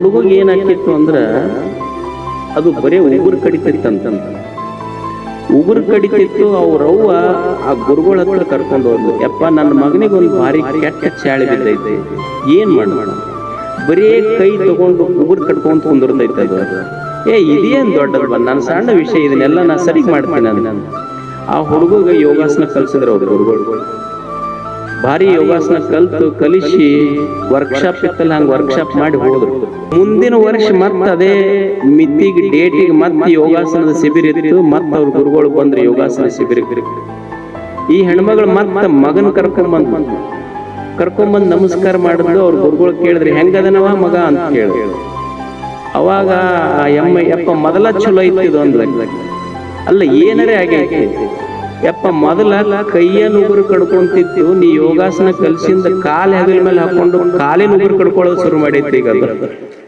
ಹುಡುಗ ಏನಾಕಿತ್ತು ಅಂದ್ರ ಅದು ಬರೇ ಉಗುರು ಕಡಿತಿತ್ತಂತ. ಉಗುರು ಕಡಿತಿತ್ತು. ಅವ್ರವ್ವ ಆ ಗುರುಗಳ ಹತ್ರ ಕರ್ಕೊಂಡು ಹೋದ್ಲು. ಯಪ್ಪ, ನನ್ನ ಮಗನಿಗೆ ಒಂದು ಭಾರಿ ಕೆಟ್ಟ ಚಾಳಿ ಬಿದ್ದೈತೆ, ಏನ್ ಮಾಡ? ಬರೀ ಕೈ ತಗೊಂಡು ಉಗುರು ಕಟ್ಕೊಂತ ಕುಂದಿರ್ತೈತೆ ಅದು. ಇದೇನ್ ದೊಡ್ಡದು, ನನ್ನ ಸಣ್ಣ ವಿಷಯ, ಇದನ್ನೆಲ್ಲ ನಾ ಸರಿ ಮಾಡ್ತೀನಿ ನಾನು. ಆ ಹುಡುಗ ಯೋಗಾಸನ ಕಲ್ಸಿದ್ರು ಅವ್ರು ಗುರುಗಳು. ಭಾರಿ ಯೋಗಾಸನ ಕಲಿಸಿ ವರ್ಕ್ಶಾಪ್ ಇತ್ತಲ್ಲ, ಹಂಗ ವರ್ಕ್ಶಾಪ್ ಮಾಡಿ ಹೋದ್ರು. ಮುಂದಿನ ವರ್ಷ ಮತ್ತ ಅದೇ ಮಿತಿಗೆ ಡೇಟಿಗೆ ಮತ್ತೆ ಯೋಗಾಸನದ ಶಿಬಿರ ಇತ್ತು. ಮತ್ತ ಅವ್ರ ಗುರುಗಳು ಬಂದ್ರು ಯೋಗಾಸನ ಶಿಬಿರ. ಈ ಹೆಣ್ಮಗಳು ಮತ್ತ ಮಗನ ಕರ್ಕೊಂಬಂದ್ ನಮಸ್ಕಾರ ಮಾಡಿದ್ಲು. ಅವ್ರ ಗುರುಗಳು ಕೇಳಿದ್ರಿ, ಹೆಂಗದನವ ಮಗ ಅಂತ ಕೇಳಿದ್ರು. ಅವಾಗ ಆ ಯಪ್ಪ ಮೊದಲ ಚಲೋ ಇತ್ತು ಇದು ಅಂದ್ಲ. ಅಲ್ಲ, ಏನರೇ ಆಗೈತಿ ಯಪ್ಪ, ಮೊದಲ ಕೈಯನ್ನು ಉಗುರು ಕಡ್ಕೊಂತಿತ್ತು, ನೀ ಯೋಗಾಸನ ಕಲ್ಸಿಂದ ಕಾಲ ಹೆಗಲ ಮೇಲೆ ಹಾಕೊಂಡು ಕಾಲಿನ ಉಗುರು ಕಡ್ಕೊಳ್ಳೋದು ಶುರು ಮಾಡೈತಿ ಈಗ ಅದು.